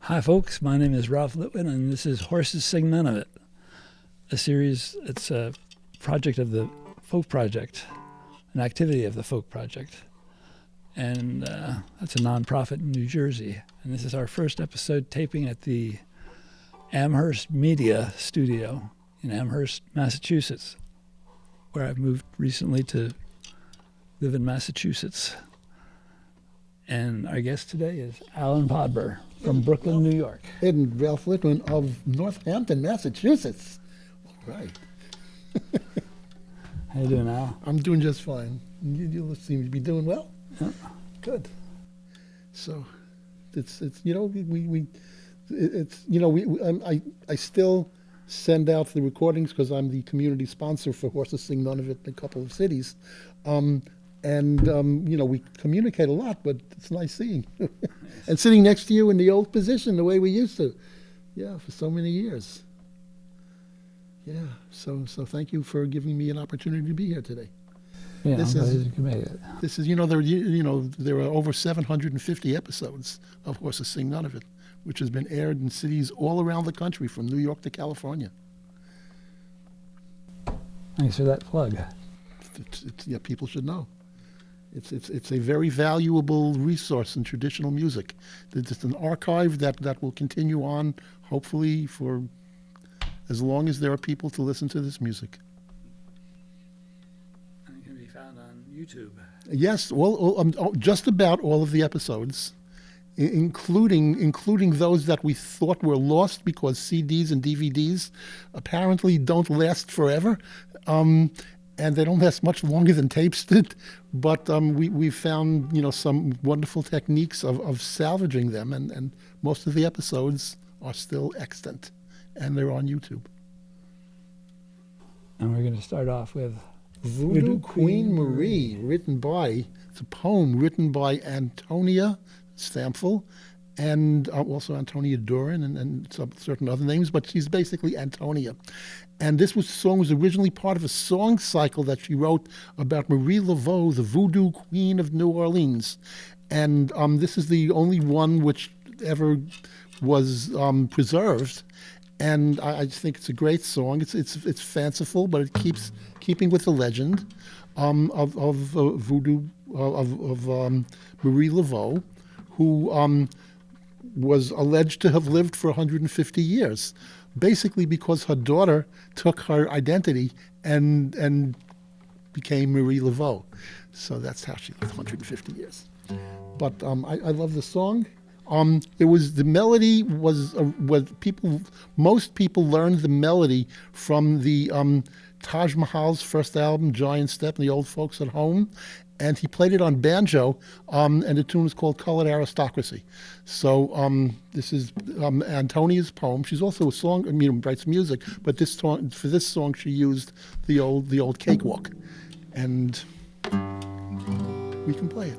Hi, folks. My name is Ralph Litwin, and this is Horses Sing None of It, a series. It's a project of the Folk Project, an activity of the Folk Project. And that's a nonprofit in New Jersey. And this is our first episode taping at the Amherst Media Studio in Amherst, Massachusetts, where I've moved recently to live in Massachusetts. And our guest today is Alan Podber from Brooklyn, New York. And Ralph Litwin of Northampton, Massachusetts. All right. How you doing, Al? I'm doing just fine. You seem to be doing well. Yeah. Good. So, it's I still send out the recordings because I'm the community sponsor for Horses Sing None of It in a couple of cities. We communicate a lot, but it's nice seeing you. And sitting next to you in the old position the way we used to. Yeah, for so many years. Yeah, so thank you for giving me an opportunity to be here today. Yeah, I'm glad you made it. This is, there are over 750 episodes of Horses Sing None of It, which has been aired in cities all around the country, from New York to California. Thanks for that plug. Yeah, people should know. It's a very valuable resource in traditional music. It's an archive that will continue on, hopefully, for as long as there are people to listen to this music. And it can be found on YouTube. Yes, just about all of the episodes, including those that we thought were lost because CDs and DVDs apparently don't last forever. And they don't last much longer than tapes did, but we found some wonderful techniques of salvaging them, and most of the episodes are still extant, and they're on YouTube. And we're going to start off with Voodoo Queen Marie, it's a poem written by Antonia Stamfel, and also Antonia Duran and some certain other names, but she's basically Antonia. And this song was originally part of a song cycle that she wrote about Marie Laveau, the Voodoo Queen of New Orleans. And this is the only one which ever was preserved. And I think it's a great song. It's fanciful, but it keeps keeping with the legend of Voodoo of Marie Laveau, who was alleged to have lived for 150 years. Basically because her daughter took her identity and became Marie Laveau. So that's how she lived 150 years. But I love the song. The melody was most people learned the melody from the Taj Mahal's first album, Giant Step, and the Old Folks at Home. And he played it on banjo, and the tune is called Colored Aristocracy. So this is Antonia's poem. She's also writes music, but for this song she used the old Cakewalk, and we can play it.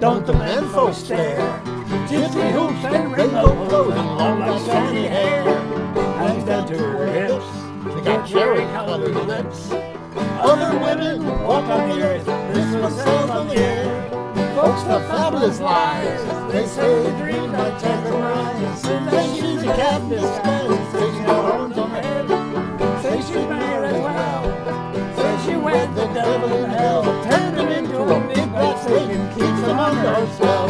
don't the men folks stare? Gypsy hoops and rainbow clothing, long like shiny hair, hangs down to her hips. They got cherry-colored lips. Other women walk on the earth, this one sails on the air. Folks tell fabulous lies, they say they dream like Jack and Ryan. Say she's a cat in disguise, say she got horns on her head. Say she's married as well, say she wed the devil in hell. Turned him into a big black snake and keeps him under her spell.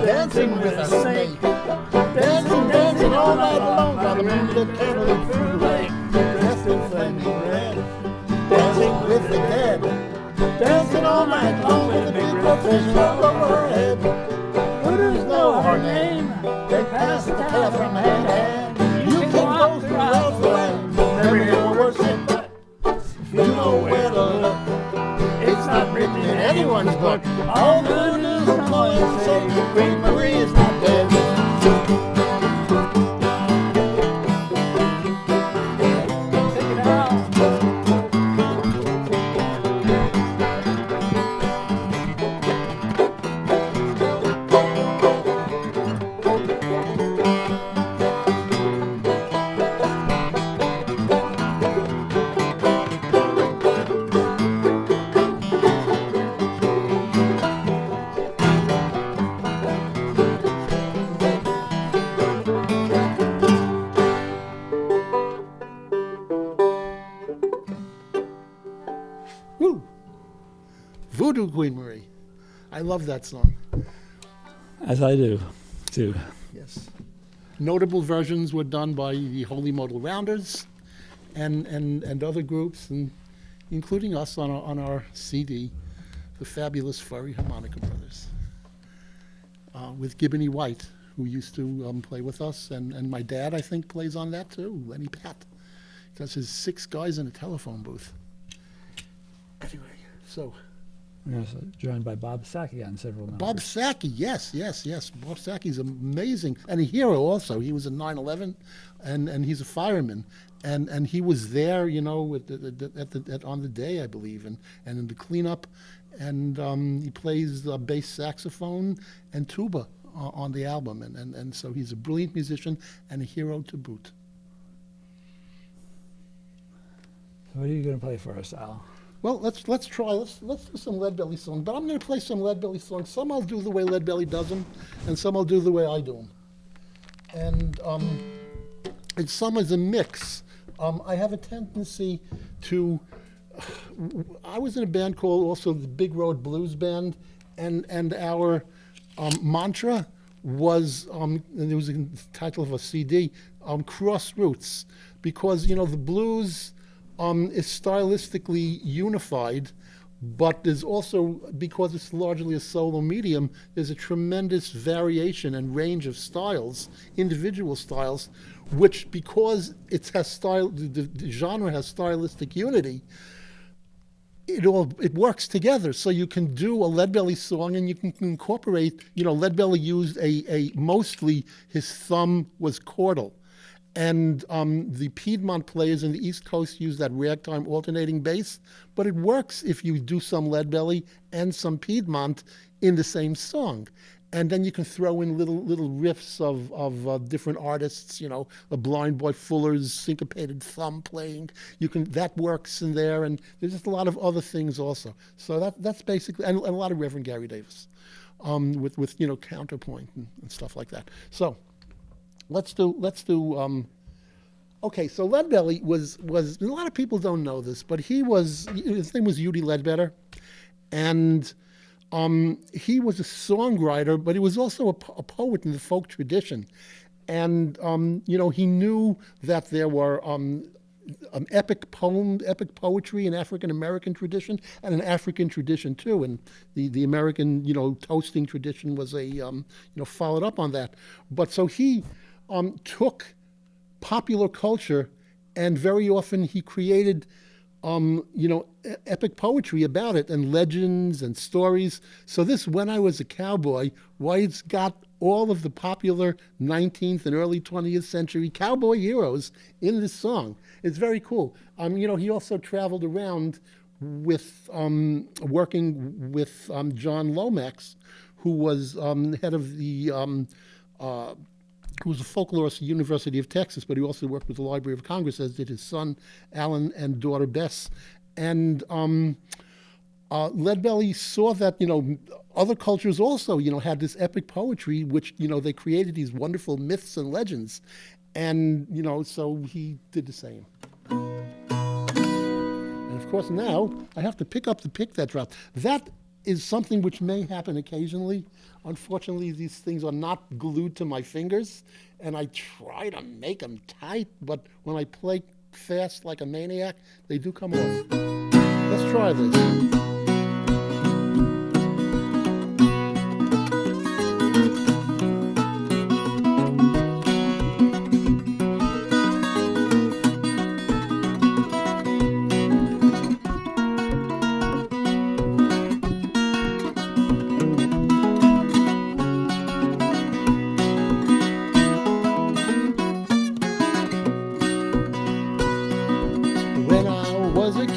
Dancing with a snake, dancing, dancing all night long by the moonlit candlelit through the lake, dressed in flaming red, dancing with the dead, dancing all night long with a big profession all over her head. Voodoo's know her name, they pass the tale from hand to hand. You can go throughout the land, never hear a word said but if you know where to look. It's not written in anyone's book. All good news from lawyers say Queen Marie is not dead. Take it out. Voodoo Queen Marie. I love that song. As I do, too. Yes. Notable versions were done by the Holy Modal Rounders and other groups, and including us on our CD, the fabulous Furry Harmonica Brothers, with Gibbony White, who used to play with us, and my dad, I think, plays on that too, Lenny Pat. That's his 6 guys in a telephone booth. Anyway, so... We're also joined by Bob Sackey on several numbers. Bob Sackey, yes. Bob Sackey's amazing. And a hero also. He was in 9/11, and he's a fireman. And he was there, you know, on the day, I believe, and in the cleanup. And he plays bass saxophone and tuba on the album. And so he's a brilliant musician and a hero to boot. So what are you going to play for us, Al? Well, let's try. Let's do some Leadbelly songs. But I'm going to play some Leadbelly songs. Some I'll do the way Leadbelly does them, and some I'll do the way I do them. And some is a mix. I have a tendency to. I was in a band called also the Big Road Blues Band, and our mantra was, and it was the title of a CD, Crossroots, because you know the blues. Is stylistically unified, but there's also, because it's largely a solo medium, there's a tremendous variation and range of styles, individual styles, which because it has style, the genre has stylistic unity, it works together. So you can do a Leadbelly song and you can incorporate, you know, Leadbelly used a mostly his thumb was chordal. And the Piedmont players in the East Coast use that ragtime alternating bass, but it works if you do some Leadbelly and some Piedmont in the same song. And then you can throw in little riffs of different artists, you know, a Blind Boy Fuller's syncopated thumb playing. That works in there, and there's just a lot of other things also. So that's basically, and a lot of Reverend Gary Davis, with you know counterpoint and stuff like that. So. Let's do. Okay, so Leadbelly was a lot of people don't know this, but his name was Udi Ledbetter, and he was a songwriter, but he was also a poet in the folk tradition, and you know he knew that there were epic poem, epic poetry, an African American tradition, and an African tradition too. And the American, toasting tradition was followed up on that. But so he took popular culture, and very often he created, epic poetry about it, and legends and stories. So this, When I Was a Cowboy, White's got all of the popular 19th and early 20th century cowboy heroes in this song. It's very cool. He also traveled around with working with John Lomax, who was head of the who was a folklorist at the University of Texas, but he also worked with the Library of Congress, as did his son Alan and daughter Bess. And Leadbelly saw that other cultures also had this epic poetry, which they created these wonderful myths and legends, and so he did the same. And of course now I have to pick up the pick that dropped. That is something which may happen occasionally. Unfortunately, these things are not glued to my fingers, and I try to make them tight, but when I play fast like a maniac, they do come off. Let's try this.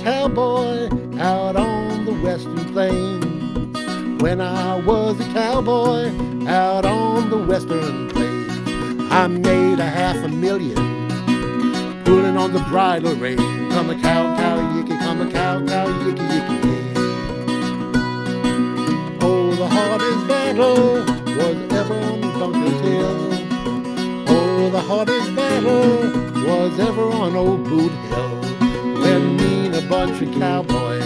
Cowboy out on the western plains. When I was a cowboy out on the western plains, I made $500,000 pulling on the bridle rein. Come a cow, cow, yicky, come a cow, cow, yicky, yicky, yay. Oh, the hardest battle was ever on Bunker's Hill. Oh, the hardest battle was ever on Old Boot Hill. When me and a bunch of cowboys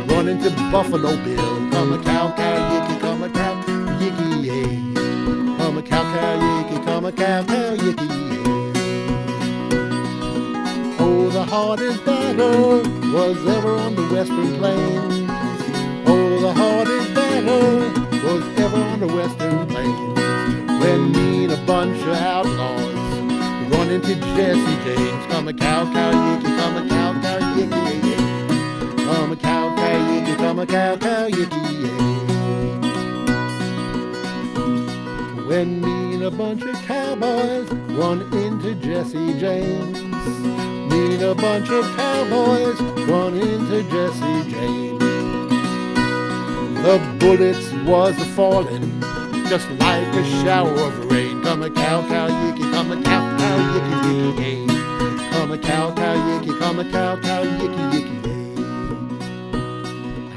run into Buffalo Bill. Come a cow, cow, yicky, come a cow, yicky, yay. Come a cow, cow, yicky, come a cow, cow, yicky, yay. Oh, the hardest battle was ever on the western plains. Oh, the hardest battle was ever on the western plains. When me and a bunch of outlaws run into Jesse James. Come a cow, cow, yicky, come a cow, cow, yicky, yay, yay. Come a cow, cow, yicky, come a cow, cow, yicky, yay. When me and a bunch of cowboys run into Jesse James. Me and a bunch of cowboys run into Jesse James. The bullets was a-falling just like a shower of rain. Come a cow, cow, yicky, come a cow, cow, yicky, yicky, yay. Come a cow, cow, yicky, come a cow, cow, yicky, yicky, yay.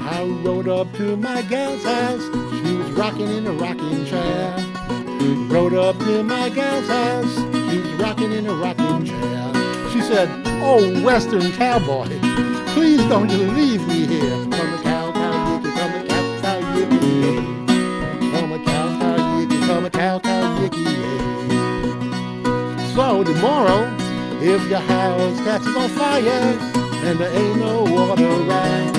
I rode up to my gal's house, she was rocking in a rocking chair. Rode up to my gal's house, she was rocking in a rocking chair. She said, "Oh, Western cowboy, please don't you leave me here." Come a cow, cow, yicky, come a cow, cow, yicky, yay. Come a cow, cow, yicky, come a cow, cow, yicky, yay. So tomorrow, if your house catches on fire and there ain't no water around,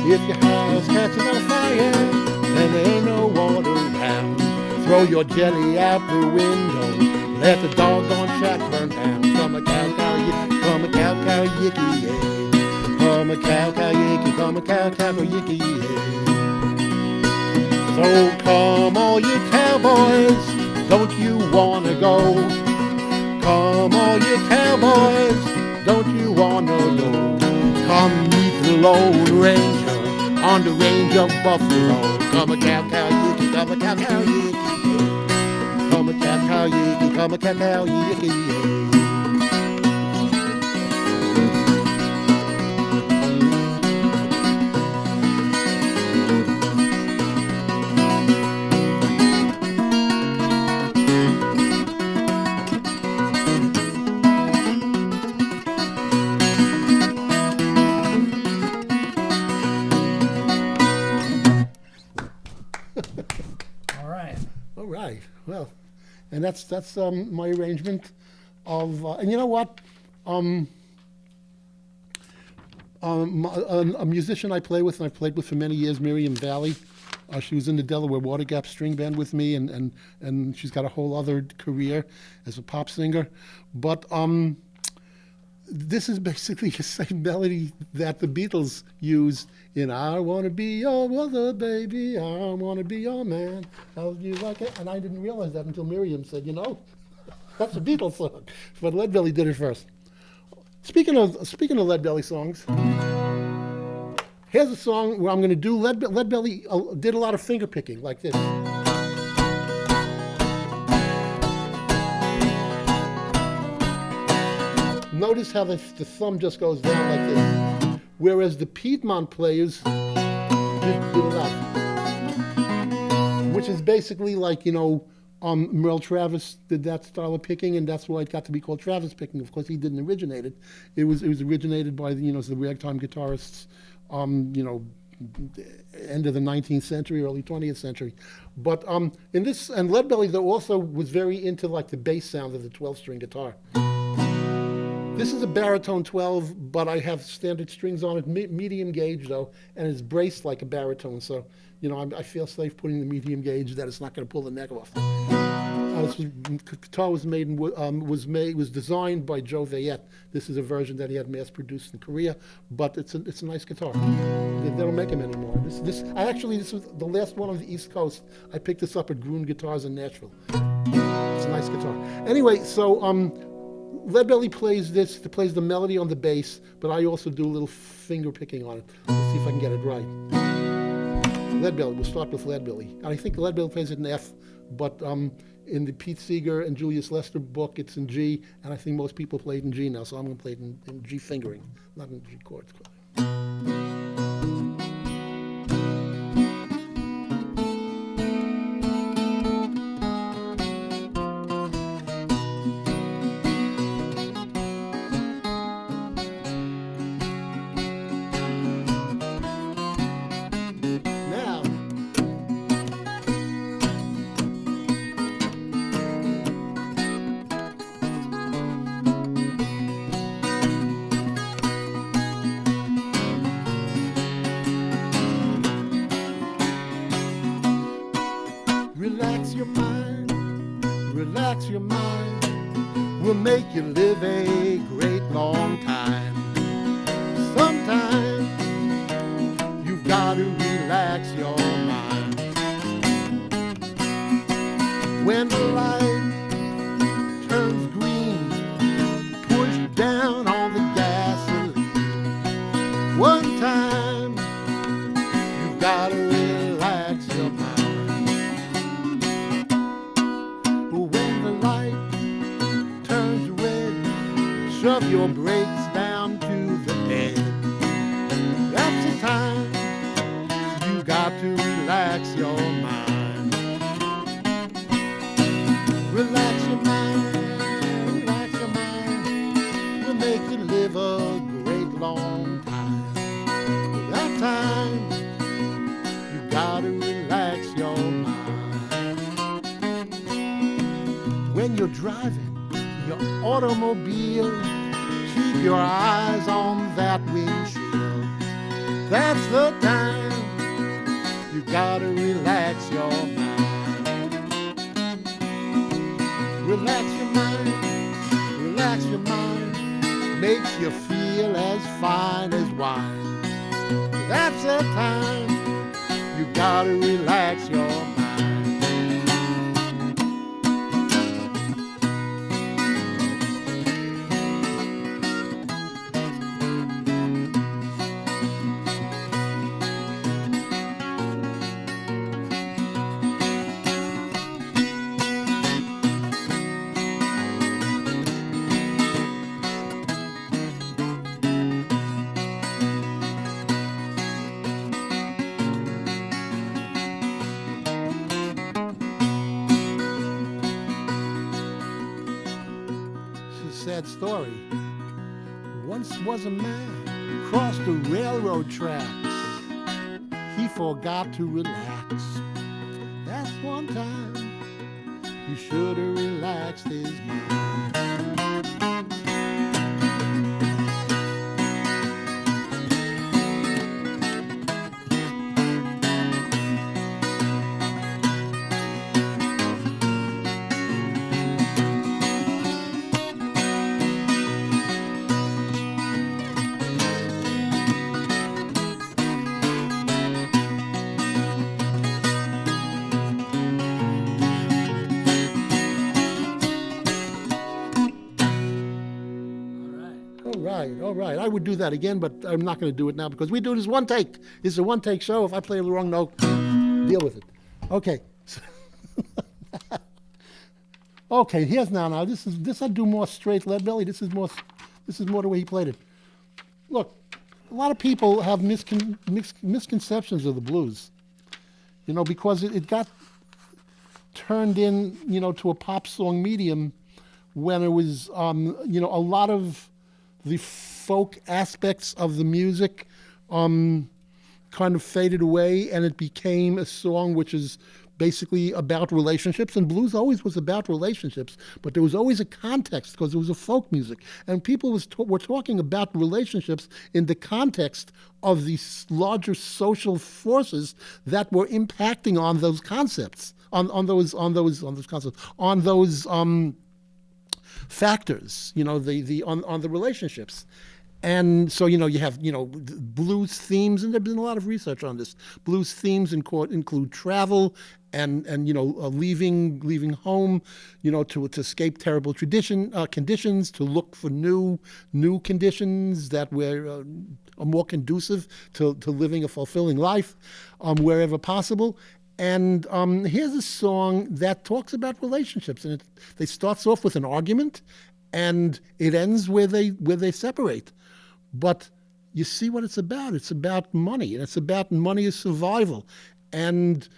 if your house catches on fire and there ain't no water around, throw your jelly out the window, let the doggone shack burn down. Come a cow, cow, yicky, come a cow, cow, yicky, yay. Come a cow, cow, yicky, come a cow, cow, yicky, yay. So come all you cowboys, don't you wanna go? Come all you cowboys, don't you wanna go? Come meet the Lone Ranger on the range of Buffalo. Come a cow, cow, yicky, come a cow, cow, yicky, yay. Come a cow, cow, yicky, come a cow, cow, yicky, yay. All right. Well, and that's my arrangement of. And you know what? A musician I play with, and I've played with for many years, Miriam Valley. She was in the Delaware Water Gap String Band with me, and she's got a whole other career as a pop singer. But this is basically the same melody that the Beatles used in "I Want to Be Your Mother, Baby, I Want to Be Your Man." How you like it? And I didn't realize that until Miriam said, that's a Beatles song. But Leadbelly did it first. Speaking of Leadbelly songs, here's a song where I'm going to do Leadbelly did a lot of finger picking like this. Notice how the thumb just goes down like this, whereas the Piedmont players did that, which is basically like, Merle Travis did that style of picking, and that's why it got to be called Travis picking. Of course, he didn't originate it. It was originated by the ragtime guitarists, end of the 19th century, early 20th century. But in this, and Leadbelly though also was very into like the bass sound of the 12-string guitar. This is a baritone 12, but I have standard strings on it, medium gauge though, and it's braced like a baritone. So, I feel safe putting the medium gauge that it's not going to pull the neck off. This guitar was designed by Joe Vayette. This is a version that he had mass produced in Korea, but it's a nice guitar. They don't make them anymore. This was the last one on the East Coast. I picked this up at Gruen Guitars in Nashville. It's a nice guitar. Anyway, so Leadbelly plays the melody on the bass, but I also do a little finger picking on it. Let's see if I can get it right. Leadbelly, we'll start with Leadbelly. And I think Leadbelly plays it in F, but in the Pete Seeger and Julius Lester book, it's in G, and I think most people play it in G now, so I'm going to play it in G fingering, not in G chords. Relax your mind, we'll make you live a great long time. Sometimes you've got to relax your mind. When the light turns green, push down on the gasoline. One time you've got to relax your mind. Shove your brakes down to the bed. That's the time you got to relax your mind. Relax your mind, relax your mind. We'll make you live a great long time. That time you got to relax your mind. When you're driving your automobile, keep your eyes on that windshield. That's the time you gotta relax your mind. Relax your mind, relax your mind. Makes you feel as fine as wine. That's the time you gotta relax your mind. Sad story. Once was a man who crossed the railroad tracks. He forgot to relax. That's one time you should have relaxed his mind. right. I would do that again, but I'm not going to do it now because we do this one take. This is a one-take show. If I play the wrong note, deal with it. Okay. Okay, here's now. This I do more straight lead belly. This is more the way he played it. Look, a lot of people have misconceptions of the blues, because it got turned in, to a pop song medium when it was, a lot of the folk aspects of the music kind of faded away, and it became a song which is basically about relationships, and blues always was about relationships, but there was always a context because it was a folk music, and people were talking about relationships in the context of these larger social forces that were impacting on those concepts, on those factors, on the relationships. And so, you have, blues themes, and there's been a lot of research on this. Blues themes include travel and leaving home, to escape terrible conditions, to look for new conditions that were are more conducive to living a fulfilling life wherever possible. And here's a song that talks about relationships, and it starts off with an argument, and it ends where they separate. But you see what it's about. It's about money, and it's about money as survival. And,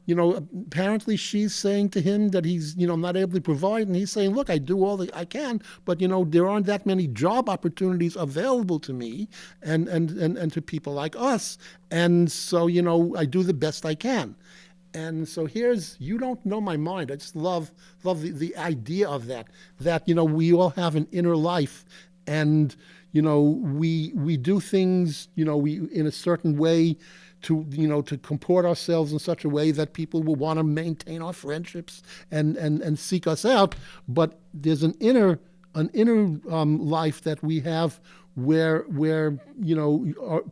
apparently she's saying to him that he's, not able to provide, and he's saying, look, I do all that I can, but, there aren't that many job opportunities available to me and to people like us. And so, I do the best I can. And so here's You Don't Know My Mind. I just love the idea of that, we all have an inner life, and we do things, we in a certain way to comport ourselves in such a way that people will want to maintain our friendships and seek us out. But there's an inner life that we have where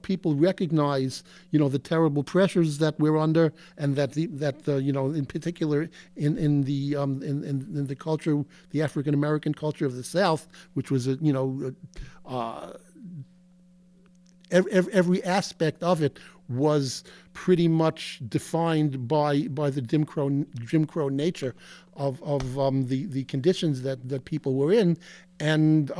people recognize the terrible pressures that we're under, and that in particular in the culture, the African American culture of the South, which was every aspect of it was pretty much defined by the Jim Crow nature of the conditions that people were in, and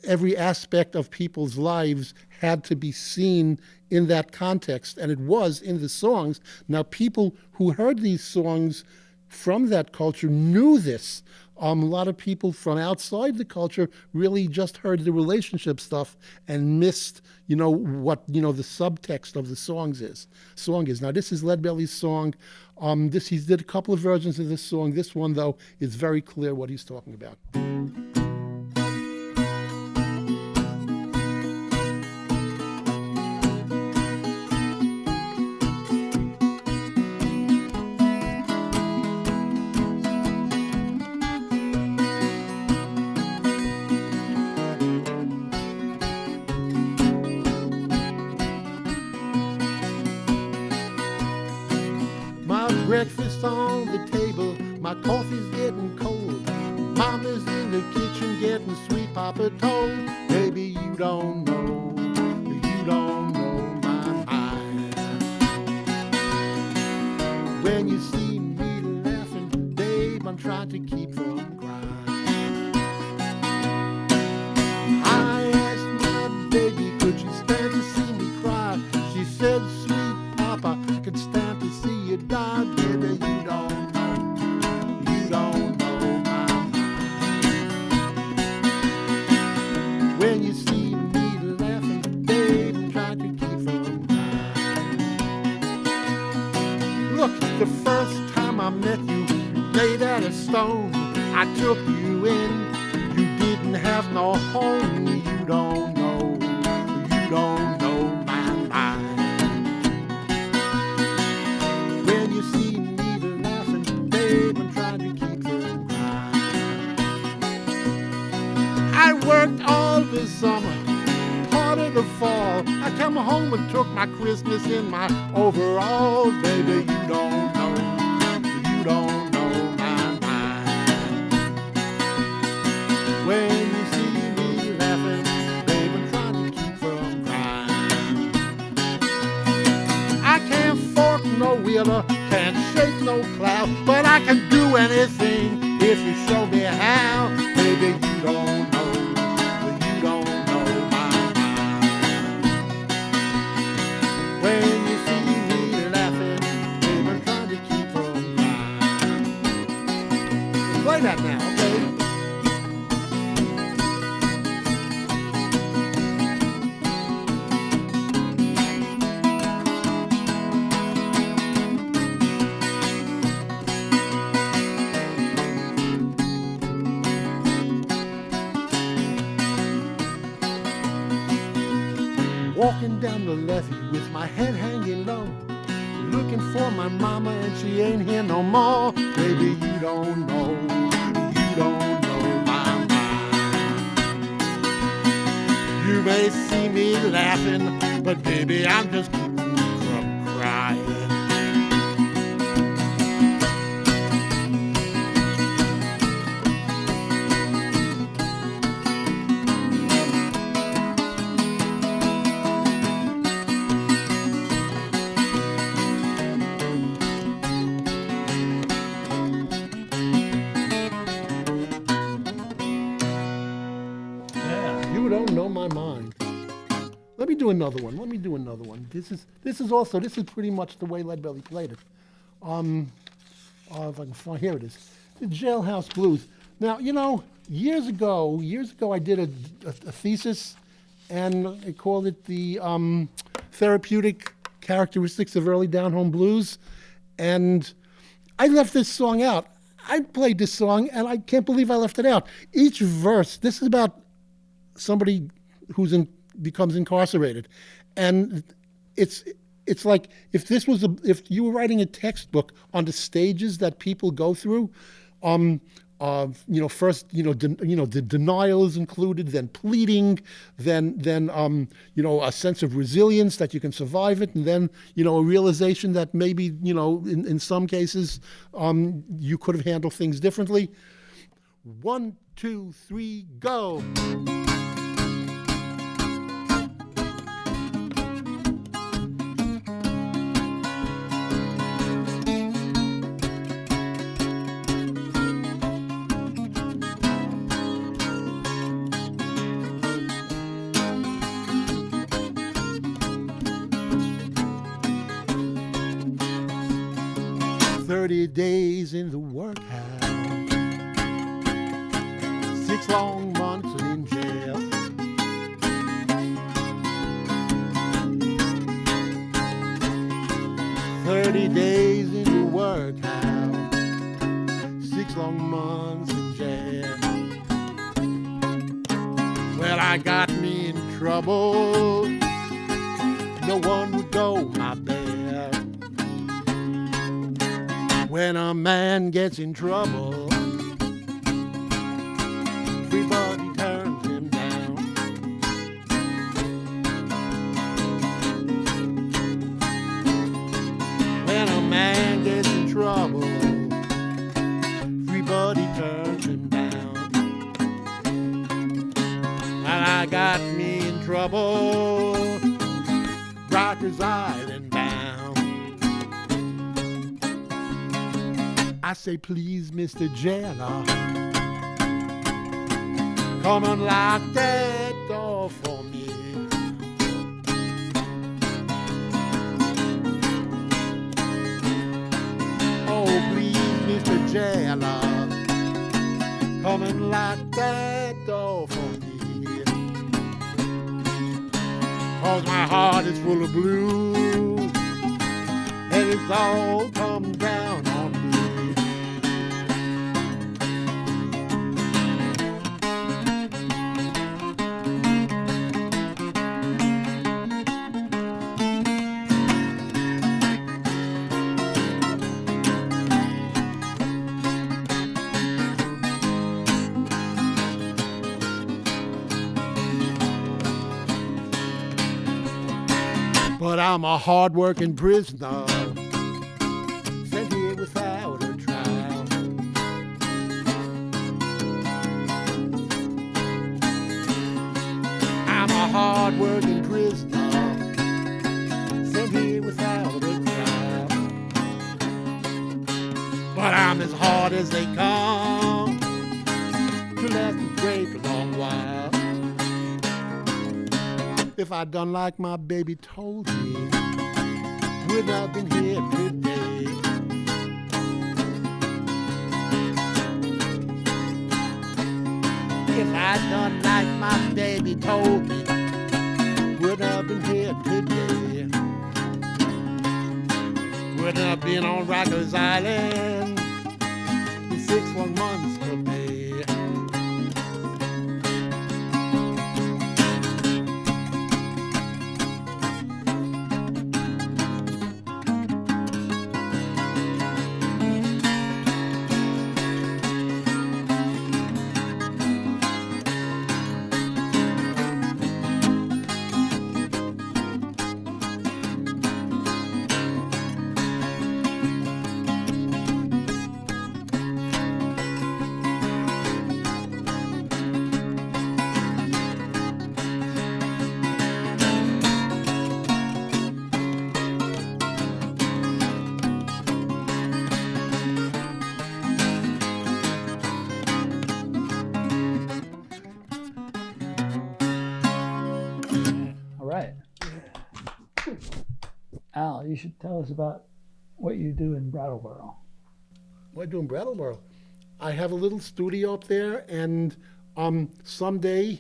every aspect of people's lives had to be seen in that context, and it was in the songs. Now, people who heard these songs from that culture knew this. A lot of people from outside the culture really just heard the relationship stuff and missed, what the subtext of the song is. Now, this is Leadbelly's song. He did a couple of versions of this song. This one, though, is very clear what he's talking about. Breakfast on the table, my coffee's getting cold. Mama's in the kitchen getting sweet Papa told. Baby, you don't know my mind. When you see me laughing, babe, I'm trying to keep from crying. I asked my baby, could she stand to see me cry? She said, sweet Papa, I could stand to see you die. Baby, you don't know my mind. When you see me laughing, babe, I'm trying to keep from crying. Look, the first time I met you, laid at a stone, I took you in. You didn't have no home. You don't know my mind. When you see me laughing, babe, I'm trying to keep from crying. I worked all the summer, part of the fall. I come home and took my Christmas in my overalls. Baby, you don't know my mind. sailor, can't shake no cloud, but I can do anything if you show me how. Baby, you don't know my mind. When you see me laughing, baby, I'm trying to keep from crying. Play that now, okay? Walking down the levee with my head hanging low, looking for my mama and she ain't here no more. Baby, you don't know my mind. You may see me laughing, but baby, I'm just keeping from crying. You don't know my mind. Let me do another one. This is pretty much the way Leadbelly played it. If I can find, here it is. The Jailhouse Blues. Now, you know, years ago, I did a thesis, and I called it the therapeutic characteristics of early down-home blues, and I left this song out. I played this song, and I can't believe I left it out. Each verse, this is about somebody who's becomes incarcerated, and it's like if you were writing a textbook on the stages that people go through. First, the denial is included, then pleading, then a sense of resilience that you can survive it, and then, a realization that maybe, in some cases, you could have handled things differently. 1, 2, 3, go. 30 days in the workhouse, 6 long months in jail. Days in the workhouse, 6 long months in jail. Well, I got me in trouble. No one would go my bail. When a man gets in trouble, everybody turns him down. When a man gets in trouble, everybody turns him down. And I got me in trouble, Rikers Island bound. I say, please, Mr. Jailer, come and lock that door for me. Oh, please, Mr. Jailer, come and lock that door for me. 'Cause my heart is full of blues, and it's all come down on me. But I'm a hard-working prisoner, sent here without a trial. I'm a hard-working prisoner, sent here without a trial. I'm as hard as they come to last a great long while. If I'd done like my baby told me, would I have been here today? If I'd done like my baby told me, would I have been here today? Would I have been on Rikers Island in 6 long months to pay? All right. Al, you should tell us about what you do in Brattleboro. What I do in Brattleboro? I have a little studio up there, and someday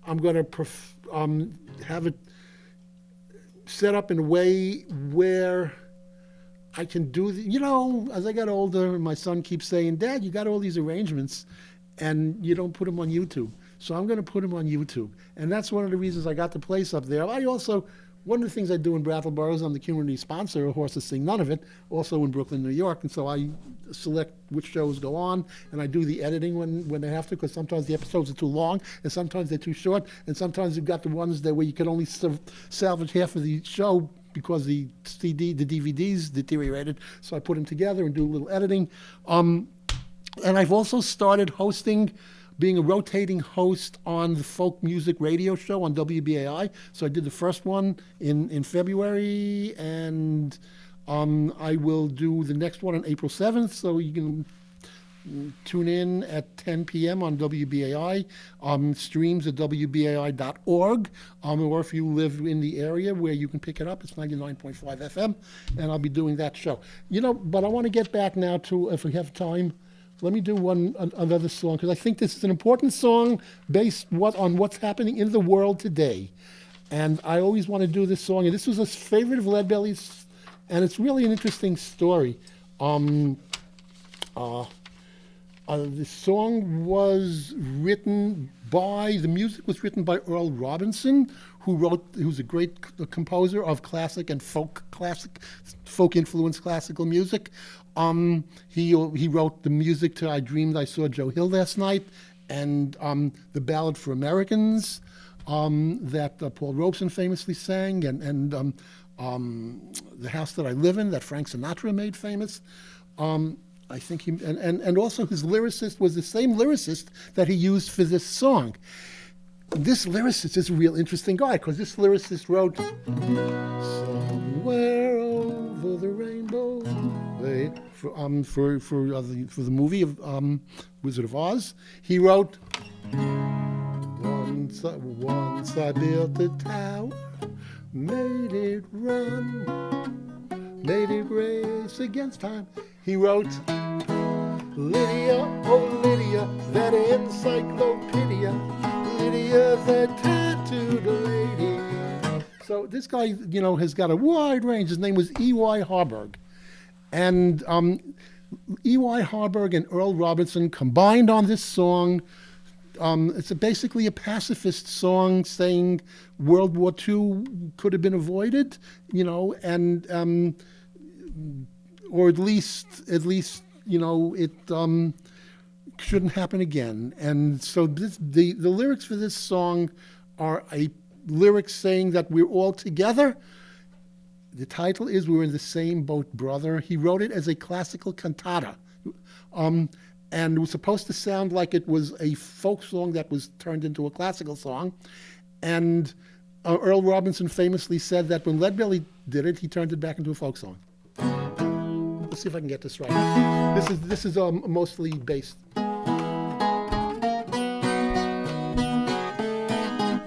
I'm going to have it set up in a way where I can do, as I got older, my son keeps saying, Dad, you got all these arrangements, and you don't put them on YouTube. So I'm going to put them on YouTube. And that's one of the reasons I got the place up there. One of the things I do in Brattleboro is I'm the community sponsor of Horses Sing None of It, also in Brooklyn, New York. And so I select which shows go on, and I do the editing when they have to, because sometimes the episodes are too long, and sometimes they're too short, and sometimes you've got the ones where you can only salvage half of the show because the DVDs deteriorated. So I put them together and do a little editing. And I've also started being a rotating host on the folk music radio show on WBAI. So I did the first one in February, and I will do the next one on April 7th. So you can tune in at 10 p.m. on WBAI, streams at WBAI.org, or if you live in the area where you can pick it up, it's 99.5 FM, and I'll be doing that show. But I want to get back now to, if we have time, let me do another song, because I think this is an important song based on what's happening in the world today. And I always want to do this song, and this was a favorite of Leadbelly's, and it's really an interesting story. The song was the music was written by Earl Robinson, who's a great composer of classic folk-influenced classical music. He wrote the music to I Dreamed I Saw Joe Hill Last Night, and the Ballad for Americans that Paul Robeson famously sang, and The House That I Live In that Frank Sinatra made famous. I think and also his lyricist was the same lyricist that he used for this song. This lyricist is a real interesting guy, because this lyricist wrote "Somewhere Over the Rainbow" for the movie of Wizard of Oz. He wrote, Once I built a tower, made it run, made it race against time. He wrote, Lydia, oh Lydia, that encyclopedia, Lydia, that tattooed lady. So this guy, has got a wide range. His name was E.Y. Harburg. And E.Y. Harburg and Earl Robinson combined on this song. It's basically a pacifist song saying World War II could have been avoided, and or at least it shouldn't happen again. And so the lyrics for this song are a lyric saying that we're all together. The title is "We're in the Same Boat, Brother." He wrote it as a classical cantata. And it was supposed to sound like it was a folk song that was turned into a classical song. And Earl Robinson famously said that when Leadbelly did it, he turned it back into a folk song. Let's see if I can get this right. This is mostly based.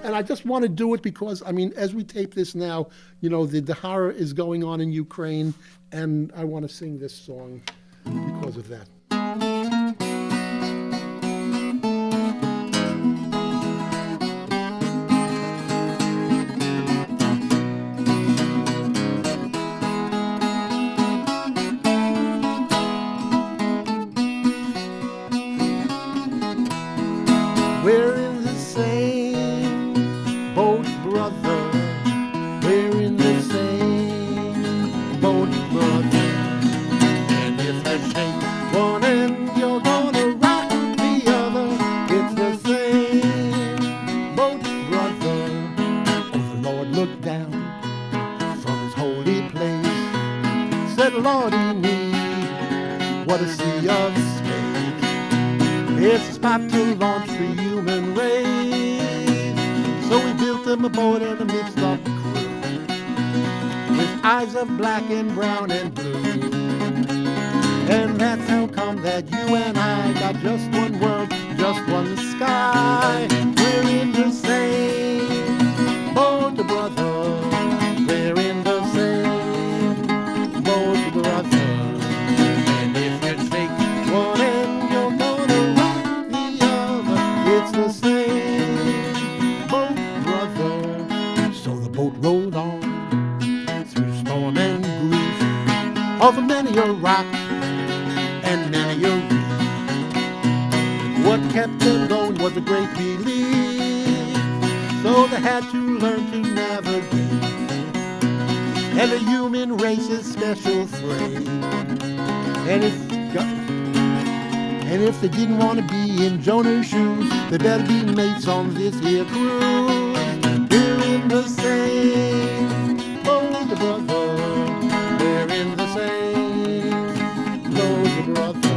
And I just want to do it because, I mean, as we tape this now, you know, the horror is going on in Ukraine, and I want to sing this song because of that. We're in the same boat, brother. We're in the same boat, brother. And if I shake one end, you're gonna rock the other. It's the same boat, brother. Oh, the Lord looked down from his holy place, said, Lordy me, what a sea of space. It's a spot to launch the human race. So we built them a boat in the midst of the crew, with eyes of black and brown and blue. And that's how come that you and I got just one world, just one sky. We're in the same boat, brother. We're in the same boat, brother. And if you take one end, you're gonna rock the other. It's the same boat, brother. So the boat rolled on through storm and grief, over many a rock and many a reef. What kept them going was a great belief, so they had to learn to navigate, and the human race's special freight. And if they didn't want to be in Jonah's shoes, they better be mates on this here cruise. We're in the same boat, brother. We're in the same boat, brother.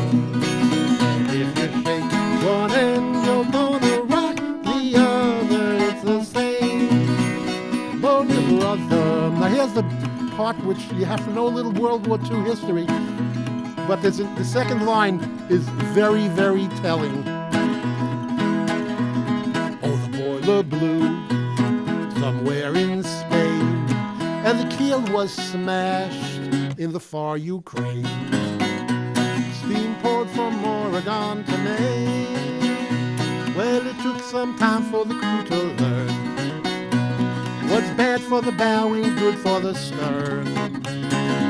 And if you shake one end, you're gonna rock the other. It's the same boat, brother. Now here's the part which you have to know a little World War II history. But the second line is very, very telling. Oh, the boiler blew somewhere in Spain, and the keel was smashed in the far Ukraine. Steam poured from Oregon to Maine. Well, it took some time for the crew to learn what's bad for the bow ain't good for the stern.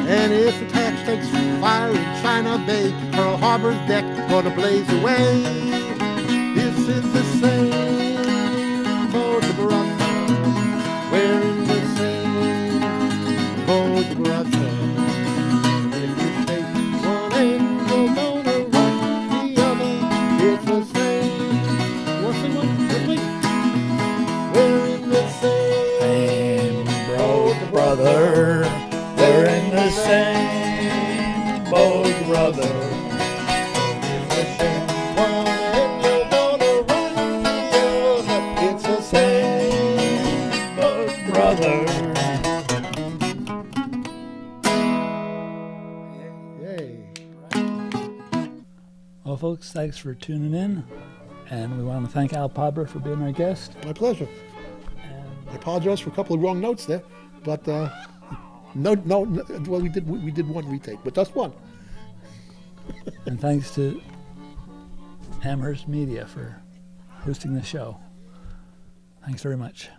And if the hatch takes fire in China Bay, Pearl Harbor's deck gonna blaze away. This is the same boat, brother. We're in the same boat, brother. If you take one end, you're gonna rock the other. It's the same. What's the one? With me? We're in the same boat, brother. We're in the same boat, brother. If you shake one end, you're gonna rock the other. It's the same boat, Brother. Yay. Well, folks, thanks for tuning in. And we want to thank Al Podber for being our guest. My pleasure. And I apologize for a couple of wrong notes there, but no. Well, we did one retake, but just one. And thanks to Amherst Media for hosting the show. Thanks very much.